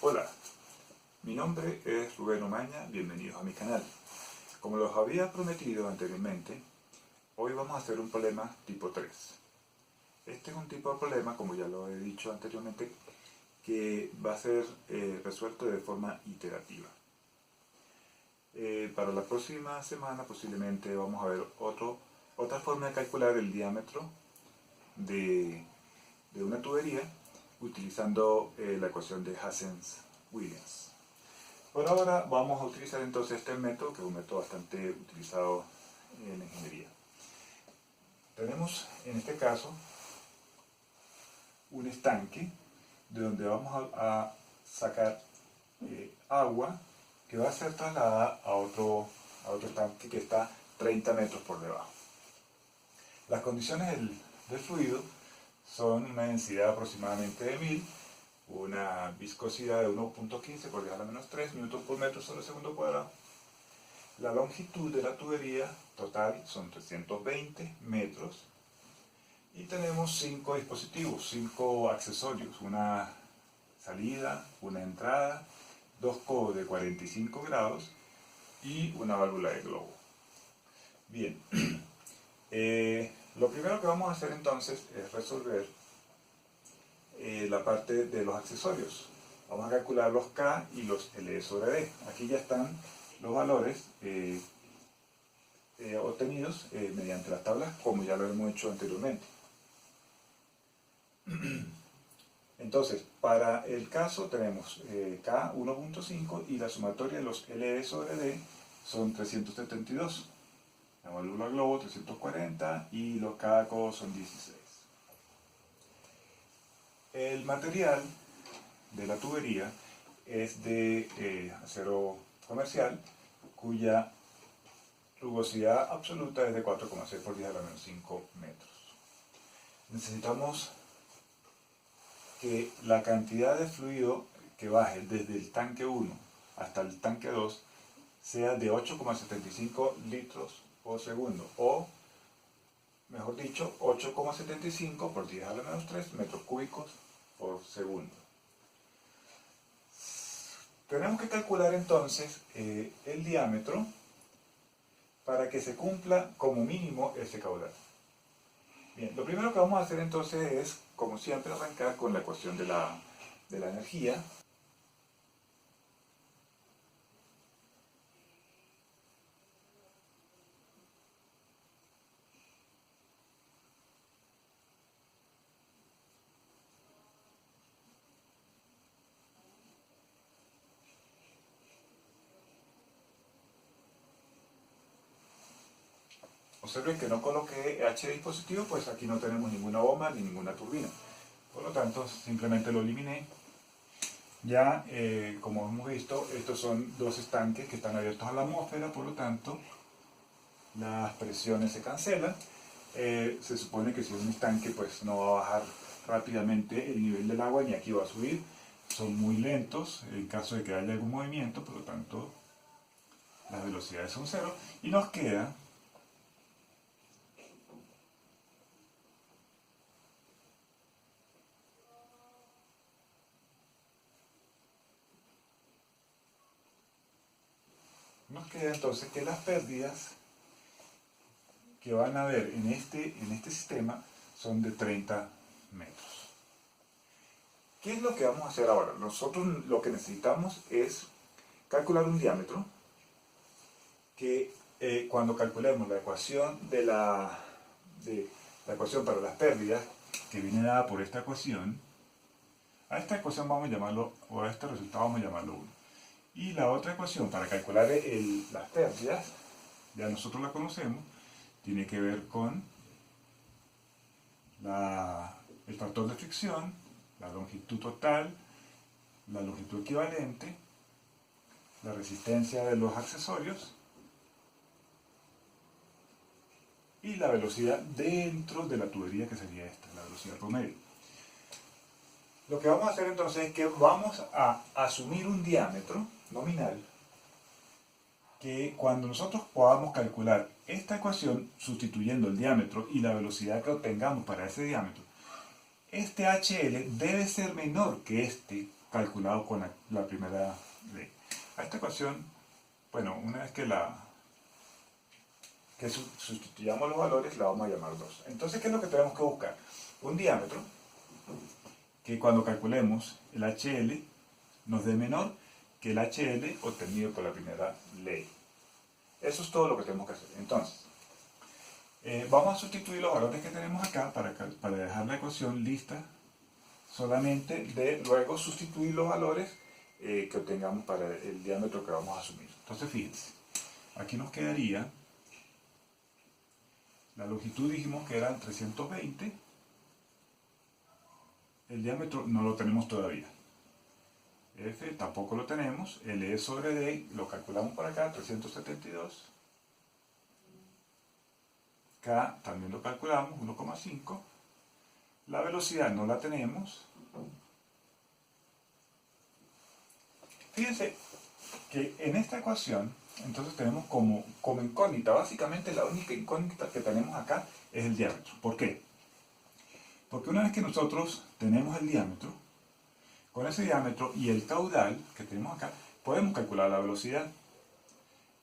Hola, mi nombre es Rubén Omaña, bienvenidos a mi canal. Como los había prometido anteriormente, hoy vamos a hacer un problema tipo 3. Este es un tipo de problema, como ya lo he dicho anteriormente, que va a ser resuelto de forma iterativa. Para la próxima semana posiblemente vamos a ver otra forma de calcular el diámetro de una tubería utilizando la ecuación de Hazen-Williams. Por ahora vamos a utilizar entonces este método, que es un método bastante utilizado en la ingeniería. Tenemos en este caso un estanque de donde vamos a sacar agua que va a ser trasladada a otro estanque que está 30 metros por debajo. Las condiciones del fluido son una densidad aproximadamente de 1000, una viscosidad de 1.15 por 10 a la menos 3 minutos por metro sobre segundo cuadrado. La longitud de la tubería total son 320 metros y tenemos 5 dispositivos, 5 accesorios, una salida, una entrada, 2 codos de 45 grados y una válvula de globo. Bien, lo primero que vamos a hacer entonces es resolver la parte de los accesorios. Vamos a calcular los K y los L sobre D. Aquí ya están los valores obtenidos mediante las tablas, como ya lo hemos hecho anteriormente. Entonces, para el caso tenemos K 1.5 y la sumatoria de los L sobre D son 372. La válvula globo 340 y los K codos son 16. El material de la tubería es de acero comercial, cuya rugosidad absoluta es de 4,6 por 10 a la menos 5 metros. Necesitamos que la cantidad de fluido que baje desde el tanque 1 hasta el tanque 2 sea de 8,75 litros por segundo, o mejor dicho, 8,75 por 10 a la menos 3 metros cúbicos por segundo. Tenemos que calcular entonces el diámetro para que se cumpla como mínimo ese caudal. Bien, lo primero que vamos a hacer entonces es, como siempre, arrancar con la ecuación de la energía. Observen que no coloqué H de dispositivo, pues aquí no tenemos ninguna bomba ni ninguna turbina. Por lo tanto, simplemente lo eliminé. Ya, como hemos visto, estos son dos estanques que están abiertos a la atmósfera, por lo tanto, las presiones se cancelan. Se supone que si es un estanque, pues no va a bajar rápidamente el nivel del agua, ni aquí va a subir. Son muy lentos en caso de que haya algún movimiento, por lo tanto, las velocidades son cero. Y nos queda entonces que las pérdidas que van a haber en este sistema son de 30 metros. ¿Qué es lo que vamos a hacer ahora? Nosotros lo que necesitamos es calcular un diámetro que cuando calculemos la ecuación la ecuación para las pérdidas, que viene dada por esta ecuación, a esta ecuación vamos a llamarlo, o a este resultado vamos a llamarlo 1. Y la otra ecuación para calcular las pérdidas, ya nosotros la conocemos, tiene que ver con el factor de fricción, la longitud total, la longitud equivalente, la resistencia de los accesorios y la velocidad dentro de la tubería, que sería esta, la velocidad promedio. Lo que vamos a hacer entonces es que vamos a asumir un diámetro nominal que cuando nosotros podamos calcular esta ecuación sustituyendo el diámetro y la velocidad que obtengamos para ese diámetro, este HL debe ser menor que este calculado con la primera ley. A esta ecuación, bueno, una vez que sustituyamos los valores, la vamos a llamar 2. Entonces, ¿qué es lo que tenemos que buscar? Un diámetro que cuando calculemos el HL nos dé menor que el HL obtenido por la primera ley. Eso es todo lo que tenemos que hacer. Entonces, vamos a sustituir los valores que tenemos acá para dejar la ecuación lista solamente de luego sustituir los valores que obtengamos para el diámetro que vamos a asumir. Entonces, fíjense, aquí nos quedaría, la longitud dijimos que eran 320, el diámetro no lo tenemos todavía. F tampoco lo tenemos, L sobre D lo calculamos por acá, 372. K también lo calculamos, 1,5. La velocidad no la tenemos. Fíjense que en esta ecuación, entonces tenemos como incógnita, básicamente la única incógnita que tenemos acá es el diámetro. ¿Por qué? Porque una vez que nosotros tenemos el diámetro, con ese diámetro y el caudal que tenemos acá, podemos calcular la velocidad.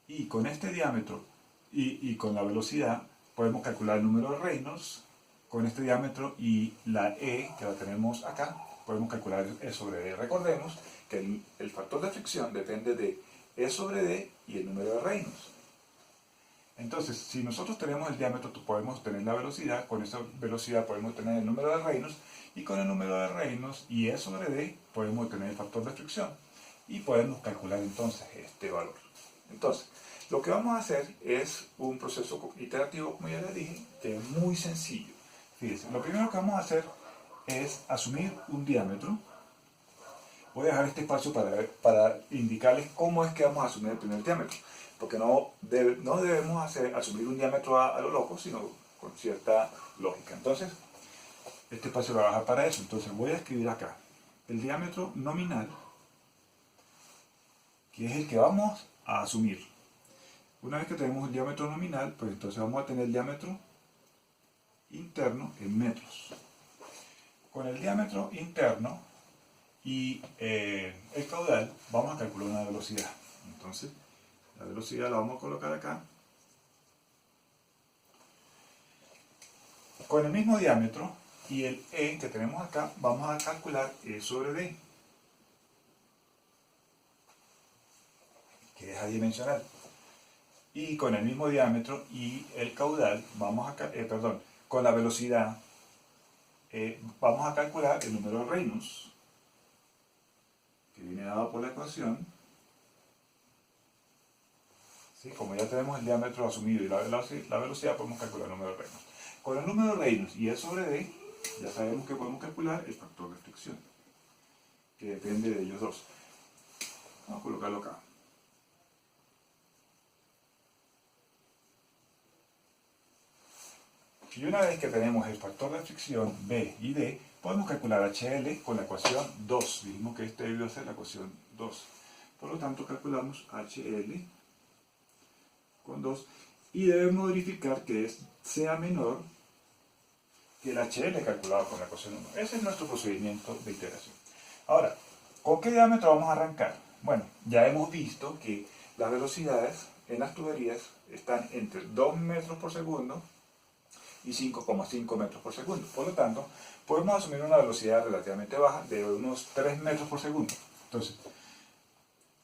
Y con este diámetro y con la velocidad, podemos calcular el número de Reynolds. Con este diámetro y la E, que la tenemos acá, podemos calcular E sobre D. Recordemos que el factor de fricción depende de E sobre D y el número de Reynolds. Entonces, si nosotros tenemos el diámetro, podemos tener la velocidad, con esa velocidad podemos tener el número de Reynolds, y con el número de Reynolds y E sobre D podemos tener el factor de fricción, y podemos calcular entonces este valor. Entonces, lo que vamos a hacer es un proceso iterativo, como ya les dije, que es muy sencillo. Fíjense, lo primero que vamos a hacer es asumir un diámetro. Voy a dejar este espacio para indicarles cómo es que vamos a asumir el primer diámetro. Porque no debemos asumir un diámetro a lo loco, sino con cierta lógica. Entonces, este espacio lo voy a dejar para eso. Entonces voy a escribir acá el diámetro nominal, que es el que vamos a asumir. Una vez que tenemos el diámetro nominal, pues entonces vamos a tener el diámetro interno en metros. Con el diámetro interno y el caudal vamos a calcular una velocidad. Entonces, la velocidad la vamos a colocar acá. Con el mismo diámetro y el E que tenemos acá, vamos a calcular E sobre D, que es adimensional. Y con el mismo diámetro y el caudal, con la velocidad, vamos a calcular el número de Reynolds, que viene dado por la ecuación. ¿Sí? Como ya tenemos el diámetro asumido y la velocidad, podemos calcular el número de Reynolds. Con el número de Reynolds y E sobre D, ya sabemos que podemos calcular el factor de fricción, que depende de ellos dos. Vamos a colocarlo acá. Y una vez que tenemos el factor de fricción B y D, podemos calcular HL con la ecuación 2. Dijimos que este debió ser la ecuación 2. Por lo tanto, calculamos HL con 2 y debemos verificar que sea menor que el HL calculado con la ecuación 1. Ese es nuestro procedimiento de iteración. Ahora, ¿con qué diámetro vamos a arrancar? Bueno, ya hemos visto que las velocidades en las tuberías están entre 2 metros por segundo y 5,5 metros por segundo. Por lo tanto, podemos asumir una velocidad relativamente baja de unos 3 metros por segundo. Entonces,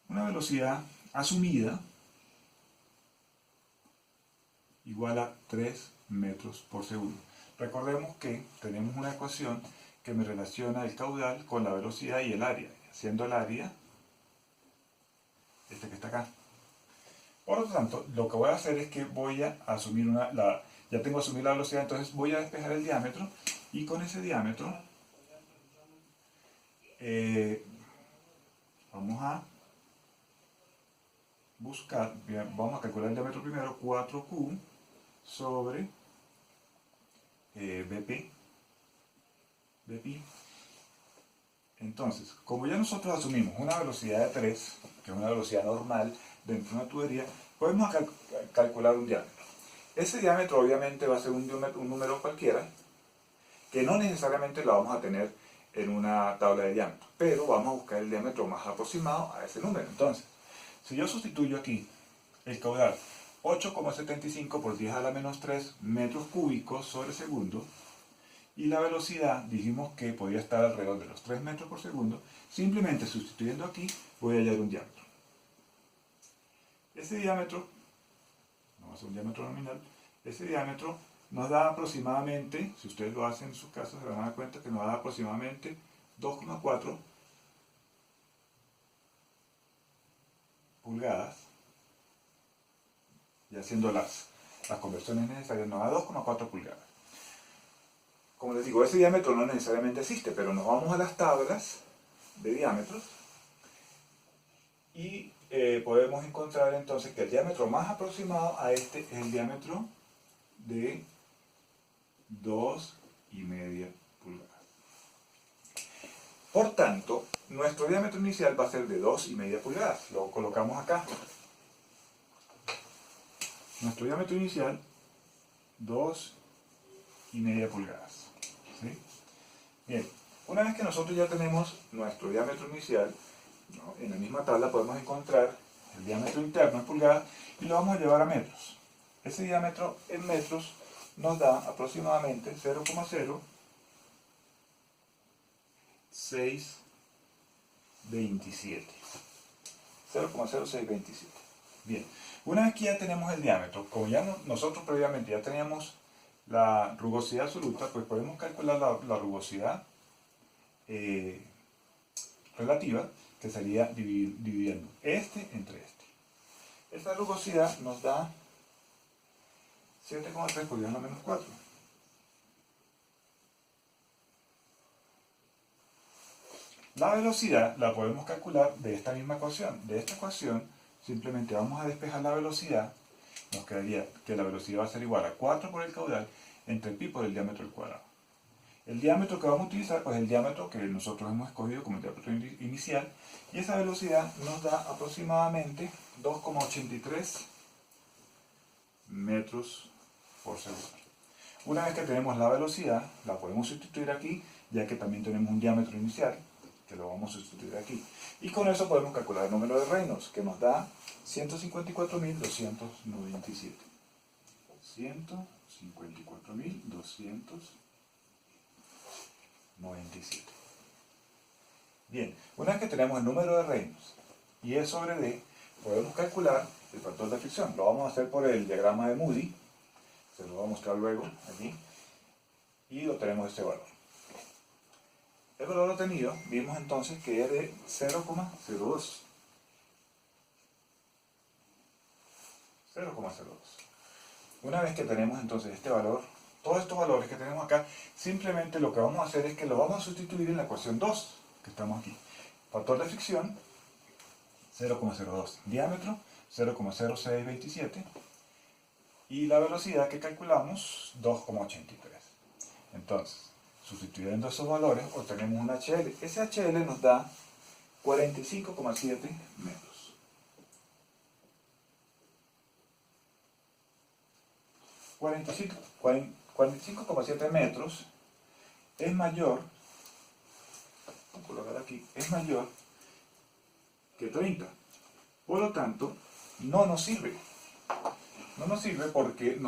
una velocidad asumida igual a 3 metros por segundo. Recordemos que tenemos una ecuación que me relaciona el caudal con la velocidad y el área, siendo el área este que está acá. Por lo tanto, lo que voy a hacer es que voy a asumir ya tengo asumir la velocidad, entonces voy a despejar el diámetro, y con ese diámetro vamos a buscar, vamos a calcular el diámetro primero, 4Q sobre BP. Entonces, como ya nosotros asumimos una velocidad de 3, que es una velocidad normal dentro de una tubería, podemos calcular un diámetro. Ese diámetro obviamente va a ser un número cualquiera, que no necesariamente lo vamos a tener en una tabla de diámetro, pero vamos a buscar el diámetro más aproximado a ese número. Entonces, si yo sustituyo aquí el caudal 8,75 por 10 a la menos 3 metros cúbicos sobre segundo, y la velocidad dijimos que podía estar alrededor de los 3 metros por segundo, simplemente sustituyendo aquí voy a hallar un diámetro. Ese diámetro, no va a ser un diámetro nominal, ese diámetro nos da aproximadamente, si ustedes lo hacen en sus casas, se van a dar cuenta que nos da aproximadamente 2,4 pulgadas, y haciendo las conversiones necesarias nos da 2,4 pulgadas. Como les digo, ese diámetro no necesariamente existe, pero nos vamos a las tablas de diámetros y podemos encontrar entonces que el diámetro más aproximado a este es el diámetro de 2,5 pulgadas. Por tanto, nuestro diámetro inicial va a ser de 2,5 pulgadas. Lo colocamos acá. Nuestro diámetro inicial, 2,5 pulgadas. ¿Sí? Bien, una vez que nosotros ya tenemos nuestro diámetro inicial, ¿no? En la misma tabla podemos encontrar el diámetro interno en pulgadas y lo vamos a llevar a metros. Ese diámetro en metros nos da aproximadamente 0,0627. 0,0627. Bien, una vez que ya tenemos el diámetro, como ya nosotros previamente ya teníamos la rugosidad absoluta, pues podemos calcular la rugosidad relativa, que sería dividiendo este entre este. Esta rugosidad nos da 7,3 por 10 a la menos 4. La velocidad la podemos calcular de esta misma ecuación. De esta ecuación simplemente vamos a despejar la velocidad. Nos quedaría que la velocidad va a ser igual a 4 por el caudal entre pi por el diámetro al cuadrado. El diámetro que vamos a utilizar pues es el diámetro que nosotros hemos escogido como el diámetro inicial, y esa velocidad nos da aproximadamente 2,83 metros por segundo. Una vez que tenemos la velocidad, la podemos sustituir aquí, ya que también tenemos un diámetro inicial, que lo vamos a sustituir aquí. Y con eso podemos calcular el número de Reynolds, que nos da 154.297. 154.297. Bien, una vez que tenemos el número de Reynolds y E sobre D, podemos calcular el factor de fricción. Lo vamos a hacer por el diagrama de Moody, se lo voy a mostrar luego aquí, y obtenemos este valor. El valor obtenido, vimos entonces que es de 0,02. 0,02. Una vez que tenemos entonces este valor, todos estos valores que tenemos acá, simplemente lo que vamos a hacer es que lo vamos a sustituir en la ecuación 2, que estamos aquí. Factor de fricción, 0,02. Diámetro, 0,0627. Y la velocidad que calculamos, 2,83. Entonces, sustituyendo esos valores, obtenemos un HL. Ese HL nos da 45,7 metros. 45,7 metros es mayor, voy a colocar aquí, es mayor que 30. Por lo tanto, no nos sirve. No nos sirve porque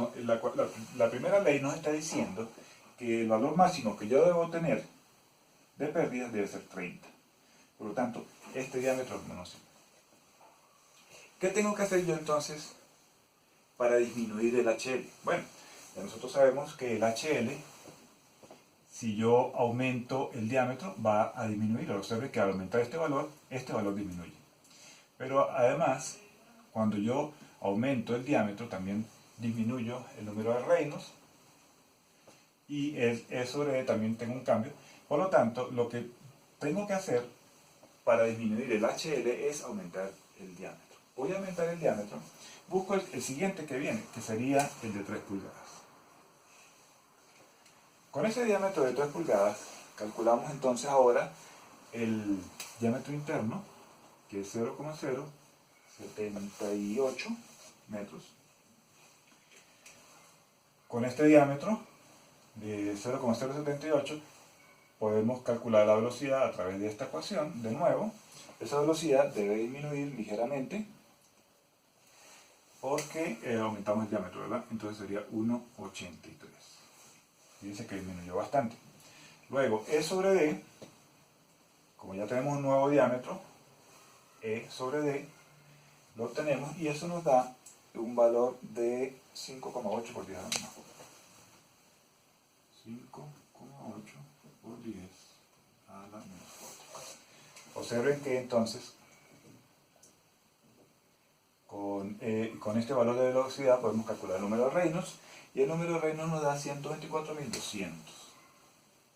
la primera ley nos está diciendo que el valor máximo que yo debo tener de pérdidas debe ser 30. Por lo tanto, este diámetro no nos sirve. ¿Qué tengo que hacer yo entonces para disminuir el HL? Bueno, ya nosotros sabemos que el HL, si yo aumento el diámetro, va a disminuir. Observe que al aumentar este valor disminuye. Pero además, cuando yo aumento el diámetro, también disminuyo el número de Reynolds, y E sobre E también tengo un cambio. Por lo tanto, lo que tengo que hacer para disminuir el HL es aumentar el diámetro. Voy a aumentar el diámetro, busco el siguiente que viene, que sería el de 3 pulgadas. Con ese diámetro de 3 pulgadas, calculamos entonces ahora el diámetro interno, que es 0,078 metros. Con este diámetro de 0,078 podemos calcular la velocidad a través de esta ecuación. De nuevo, esa velocidad debe disminuir ligeramente porque aumentamos el diámetro, ¿verdad? Entonces sería 1,83. Fíjense que disminuyó bastante. Luego, E sobre D, como ya tenemos un nuevo diámetro, E sobre D, lo obtenemos y eso nos da un valor de 5,8 por 10 a la menos 4. 5,8 por 10 a la menos 4. Observen que entonces con este valor de velocidad podemos calcular el número de Reynolds y el número de Reynolds nos da 124.200.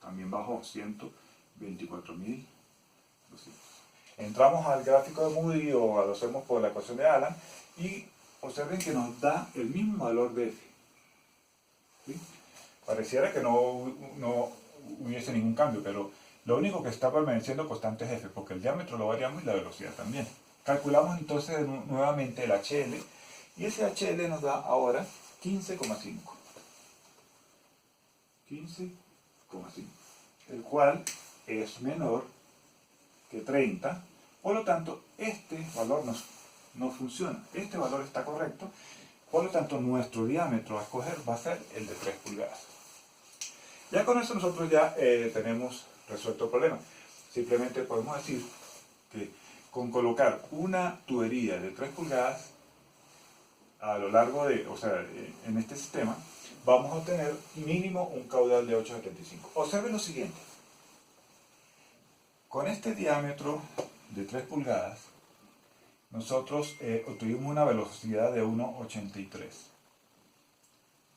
También bajó 124.200. Entramos al gráfico de Moody o lo hacemos por la ecuación de Allen y observen que nos da el mismo valor de F. ¿Sí? Pareciera que no hubiese ningún cambio, pero lo único que está permaneciendo constante es F, porque el diámetro lo variamos y la velocidad también. Calculamos entonces nuevamente el HL, y ese HL nos da ahora 15,5. 15,5, el cual es menor que 30, por lo tanto este valor no funciona. Este valor está correcto, por lo tanto nuestro diámetro a escoger va a ser el de 3 pulgadas. Ya con eso nosotros ya tenemos resuelto el problema. Simplemente podemos decir que con colocar una tubería de 3 pulgadas a lo largo de, o sea, en este sistema, vamos a obtener mínimo un caudal de 8,75. Observen lo siguiente. Con este diámetro de 3 pulgadas, nosotros obtuvimos una velocidad de 1,83.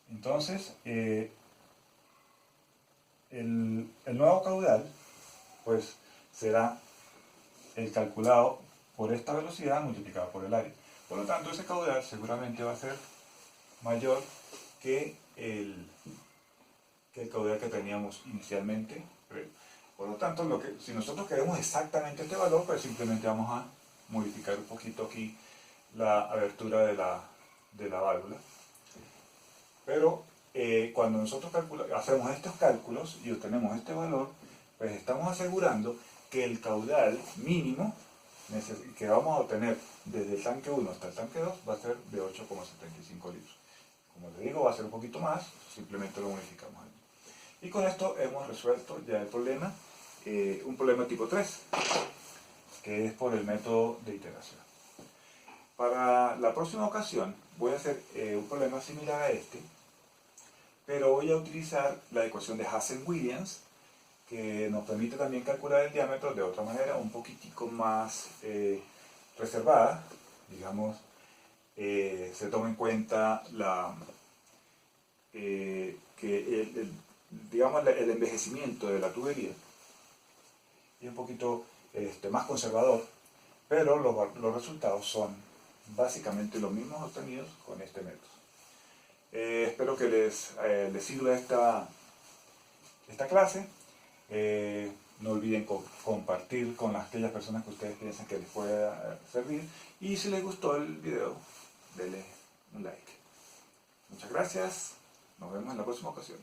Entonces, el nuevo caudal, pues, será el calculado por esta velocidad multiplicado por el área. Por lo tanto, ese caudal seguramente va a ser mayor que el caudal que teníamos inicialmente. Por lo tanto, si nosotros queremos exactamente este valor, pues simplemente vamos a modificar un poquito aquí la abertura de la válvula. Pero cuando nosotros hacemos estos cálculos y obtenemos este valor, pues estamos asegurando que el caudal mínimo que vamos a obtener desde el tanque 1 hasta el tanque 2 va a ser de 8,75 litros. Como les digo, va a ser un poquito más, simplemente lo modificamos aquí. Y con esto hemos resuelto ya el problema, un problema tipo 3, que es por el método de iteración. Para la próxima ocasión voy a hacer un problema similar a este, pero voy a utilizar la ecuación de Hazen-Williams, que nos permite también calcular el diámetro de otra manera, un poquitico más reservada. Digamos, se toma en cuenta digamos, el envejecimiento de la tubería, y un poquito más conservador, pero los resultados son básicamente los mismos obtenidos con este método. Espero que les sirva esta clase. No olviden compartir con aquellas personas que ustedes piensan que les pueda servir, y si les gustó el video, denle un like. Muchas gracias, nos vemos en la próxima ocasión.